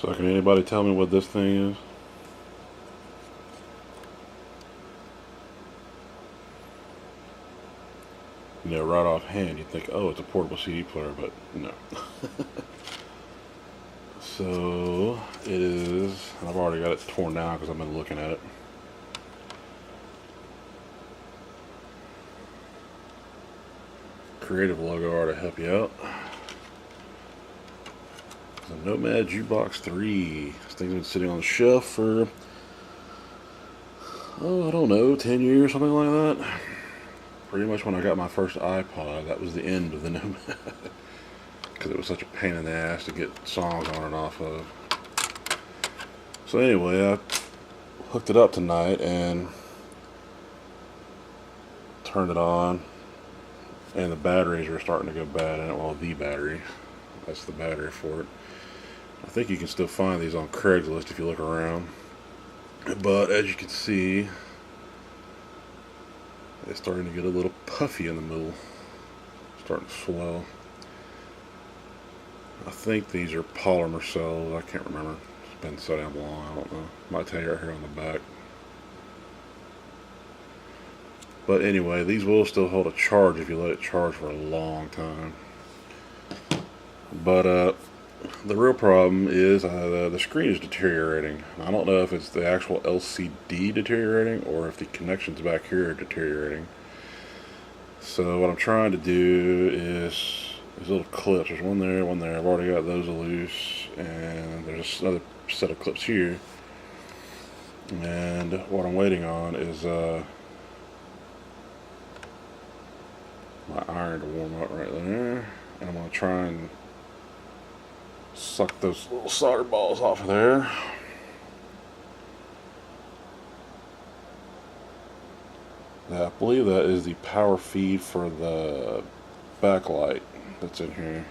So can anybody tell me what this thing is? You know, right offhand, you think, oh, it's a portable CD player, but no. So it is. I've already got it torn down because I've been looking at it. Creative logo art to help you out. It's a Nomad Jukebox 3. This thing's been sitting on the shelf for, oh, I don't know, 10 years, something like that. Pretty much when I got my first iPod, that was the end of the Nomad. Because it was such a pain in the ass to get songs on and off of. So anyway, I hooked it up tonight and turned it on, and the batteries are starting to go bad in it. Well, the battery, that's the battery for it. I think you can still find these on Craigslist if you look around, but as you can see, it's starting to get a little puffy in the middle, starting to swell. I think these are polymer cells. I can't remember. It's been so damn long, I don't know. Might tell you right here on the back. But anyway, these will still hold a charge if you let it charge for a long time. But the real problem is the screen is deteriorating. I don't know if it's the actual LCD deteriorating or if the connections back here are deteriorating. So what I'm trying to do is these little clips. There's one there, one there. I've already got those loose, and there's another set of clips here. And what I'm waiting on is my iron to warm up right there, and I'm going to try and suck those little solder balls off of there. I believe that is the power feed for the backlight that's in here.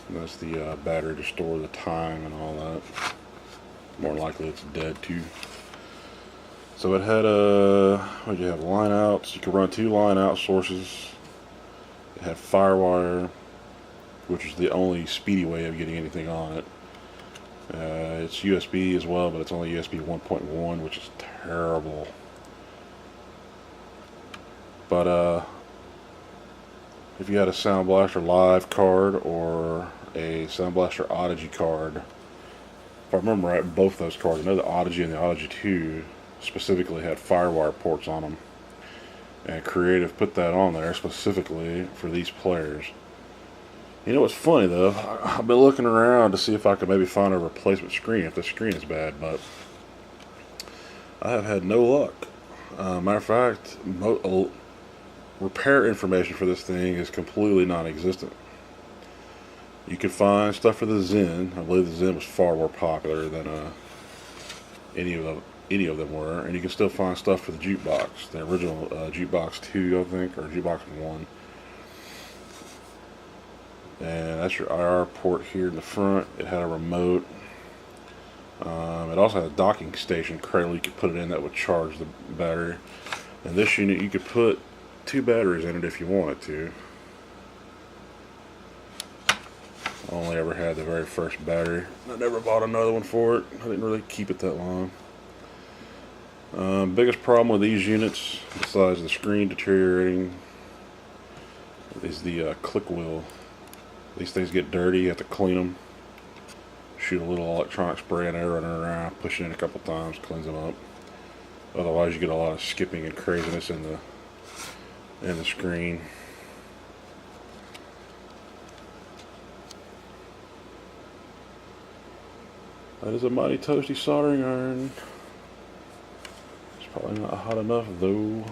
And that's the battery to store the time and all that. More likely it's dead too. So it had what do you have? Line outs. You could run 2 line out sources. It had Firewire, which is the only speedy way of getting anything on it. It's USB as well, but it's only USB 1.1, which is terrible. But if you had a Sound Blaster Live card or a Sound Blaster Odyssey card, if I remember right, both those cards, I know the Odyssey and the Odyssey 2 specifically had Firewire ports on them, and Creative put that on there specifically for these players. You know what's funny though? I've been looking around to see if I could maybe find a replacement screen if the screen is bad, but I have had no luck. Matter of fact, repair information for this thing is completely non-existent. You can find stuff for the Zen. I believe the Zen was far more popular than any of them were, and you can still find stuff for the Jukebox, the original Jukebox 2, I think, or Jukebox 1. And that's your IR port here in the front. It had a remote. It also had a docking station cradle you could put it in that would charge the battery. And this unit, you could put 2 batteries in it if you wanted to. I only ever had the very first battery. I never bought another one for it. I didn't really keep it that long. Biggest problem with these units, besides the screen deteriorating, is the click wheel. These things get dirty, you have to clean them. Shoot a little electronic spray in there, running around, pushing it a couple times, cleans them up. Otherwise you get a lot of skipping and craziness in the screen. That is a mighty toasty soldering iron. It's probably not hot enough though.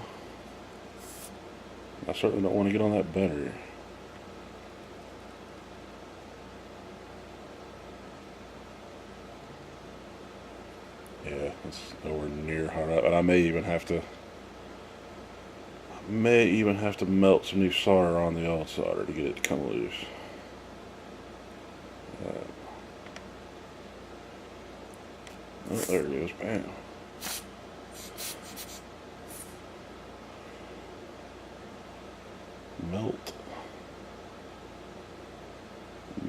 I certainly don't want to get on that battery. Yeah, it's nowhere near hot enough, and I may even have to melt some new solder on the old solder to get it to come loose. Oh, there it goes. Bam.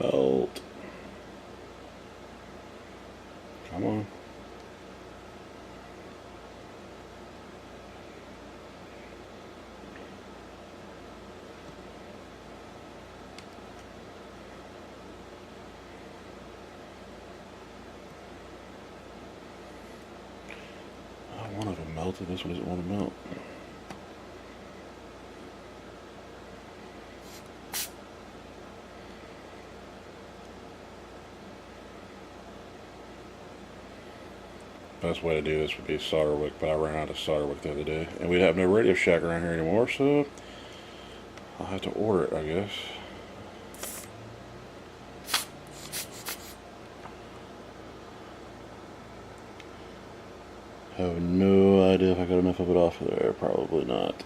Melt. Come on. One of them melted. This one doesn't want to melt. Best way to do this would be solder wick, but I ran out of solder wick the other day, and we have no Radio Shack around here anymore, so I'll have to order it, I guess. I have no idea if I got enough of it off of there. Probably not.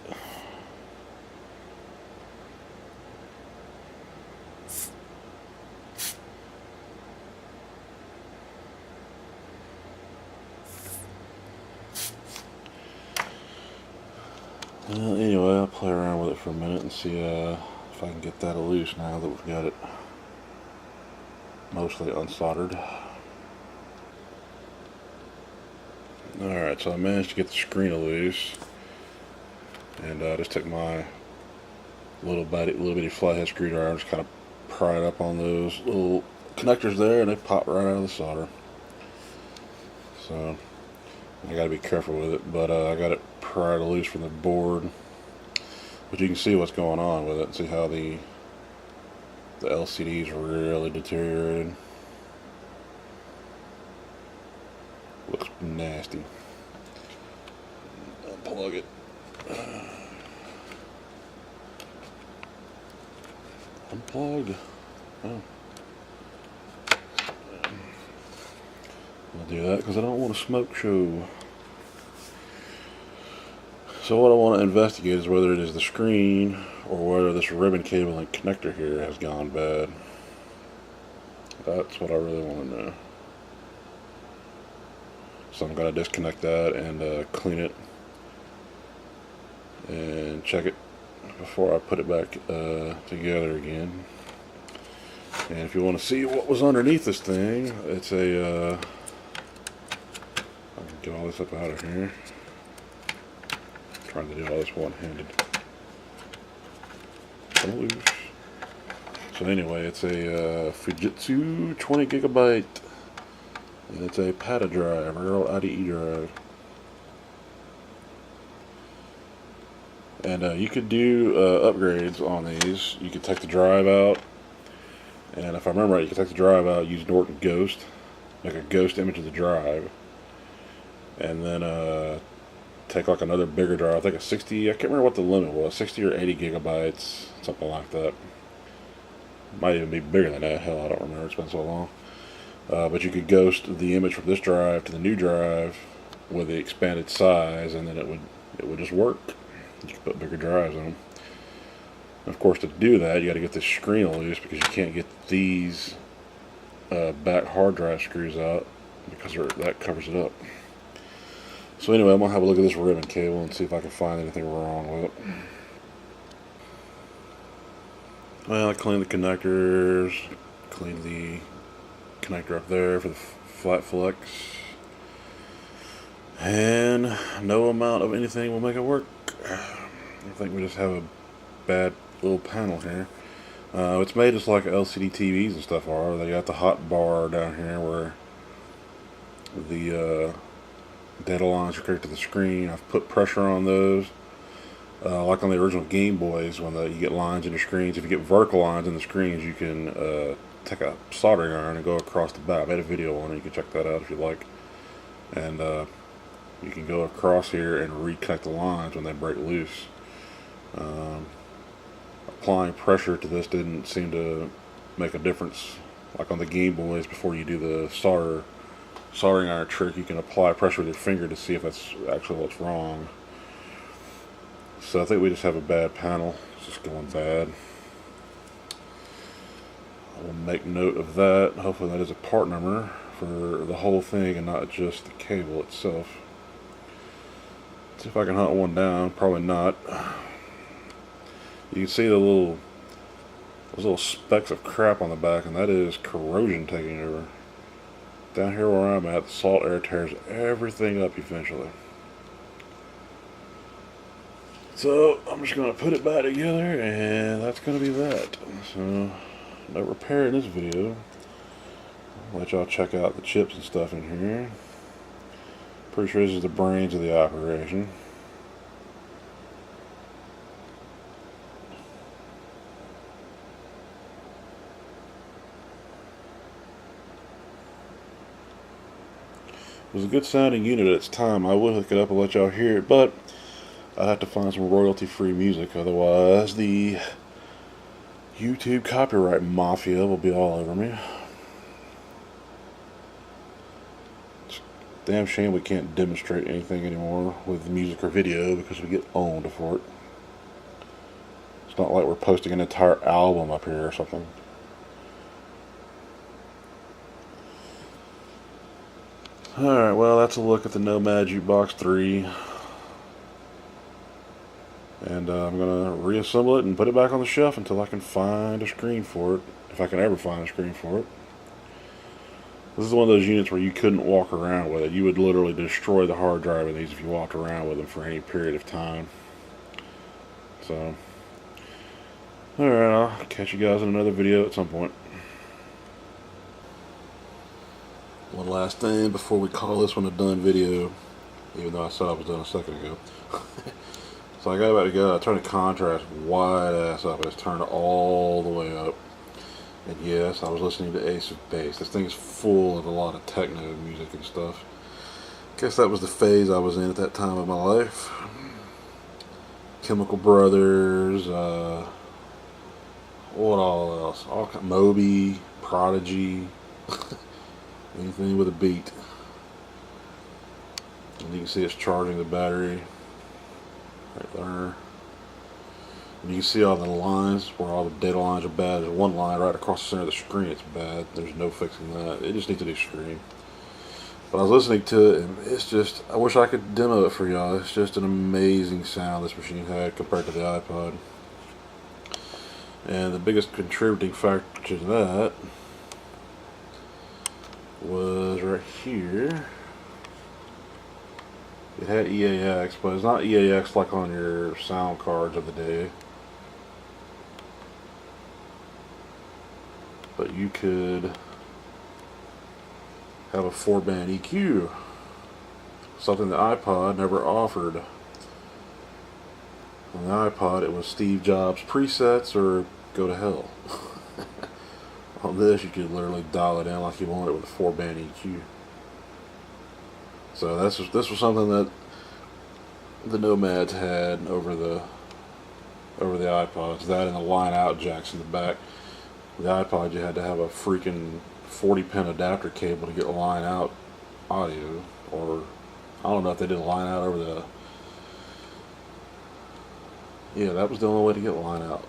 Well, anyway, I'll play around with it for a minute and see if I can get that loose now that we've got it mostly unsoldered. Alright, so I managed to get the screen loose, and I just took my little bitty flathead screwdriver and just kind of pry it up on those little connectors there, and they pop right out of the solder. So I gotta be careful with it, but I got it pried loose from the board, but you can see what's going on with it and see how the LCD's really deteriorated. Looks nasty. Unplug it. Unplugged. Oh. I'll do that because I don't want a smoke show. So what I want to investigate is whether it is the screen or whether this ribbon cable and connector here has gone bad. That's what I really want to know. So I'm going to disconnect that and clean it and check it before I put it back together again. And if you want to see what was underneath this thing, it's a I can get all this up out of here. I'm trying to do all this one-handed. So anyway, it's a Fujitsu 20 gigabyte. And it's a PATA drive, or IDE drive. And you could do upgrades on these. You could take the drive out, and if I remember right, you could take the drive out, use Norton Ghost, make a ghost image of the drive, and then take like another bigger drive, I think a 60, I can't remember what the limit was, 60 or 80 gigabytes, something like that. Might even be bigger than that, hell, I don't remember, it's been so long. But you could ghost the image from this drive to the new drive with the expanded size, and then it would just work. You could put bigger drives on them. Of course, to do that, you got to get this screen loose because you can't get these back hard drive screws out because that covers it up. So anyway, I'm gonna have a look at this ribbon cable and see if I can find anything wrong with it. Well, I cleaned the connectors, cleaned the connector up there for the flat flex, and no amount of anything will make it work. I think we just have a bad little panel here. It's made just like LCD TVs and stuff are. They got the hot bar down here where the data lines are connected to the screen. I've put pressure on those, like on the original Game Boys when you get lines in the screens. If you get vertical lines in the screens, you can take a soldering iron and go across the back. I made a video on it. You can check that out if you like. And you can go across here and reconnect the lines when they break loose. Applying pressure to this didn't seem to make a difference. Like on the Game Boys, before you do the soldering iron trick, you can apply pressure with your finger to see if that's actually what's wrong. So I think we just have a bad panel. It's just going bad. I will make note of that. Hopefully that is a part number for the whole thing and not just the cable itself. See if I can hunt one down. Probably not. You can see the little Those little specks of crap on the back, and that is corrosion taking over. Down here where I'm at, the salt air tears everything up eventually. So I'm just going to put it back together, and that's going to be that. So no repair in this video. I'll let y'all check out the chips and stuff in here. Pretty sure this is the brains of the operation. It was a good sounding unit at its time. I would hook it up and let y'all hear it, but I'd have to find some royalty-free music, otherwise the YouTube copyright mafia will be all over me. It's a damn shame we can't demonstrate anything anymore with music or video because we get owned for it. It's not like we're posting an entire album up here or something. Alright, well, that's a look at the Nomad Jukebox 3. And I'm going to reassemble it and put it back on the shelf until I can find a screen for it. If I can ever find a screen for it. This is one of those units where you couldn't walk around with it. You would literally destroy the hard drive of these if you walked around with them for any period of time. So, alright, I'll catch you guys in another video at some point. One last thing before we call this one a done video, even though I said I was done a second ago. So I got about to go, I turned the contrast wide ass up, and it's turned all the way up. And yes, I was listening to Ace of Base. This thing is full of a lot of techno music and stuff. Guess that was the phase I was in at that time of my life. Chemical Brothers, what all else? Moby, Prodigy. Anything with a beat. And you can see it's charging the battery right there. And you can see all the lines where all the data lines are bad. There's one line right across the center of the screen. It's bad. There's no fixing that. It just needs a new screen. But I was listening to it, and it's just, I wish I could demo it for y'all. It's just an amazing sound this machine had compared to the iPod. And the biggest contributing factor to that was right here. It had EAX, but it's not EAX like on your sound cards of the day. But you could have a 4-band EQ, something the iPod never offered. On the iPod, it was Steve Jobs presets or go to hell. On this, you could literally dial it in like you wanted with a 4-band EQ. So this was something that the Nomads had over the iPods. That and the line-out jacks in the back. The iPod, you had to have a freaking 40-pin adapter cable to get line-out audio, or I don't know if they did line-out over the. Yeah, that was the only way to get line-out,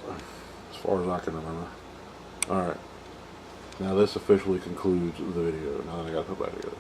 as far as I can remember. All right. Now this officially concludes the video. Now I got to put it back together.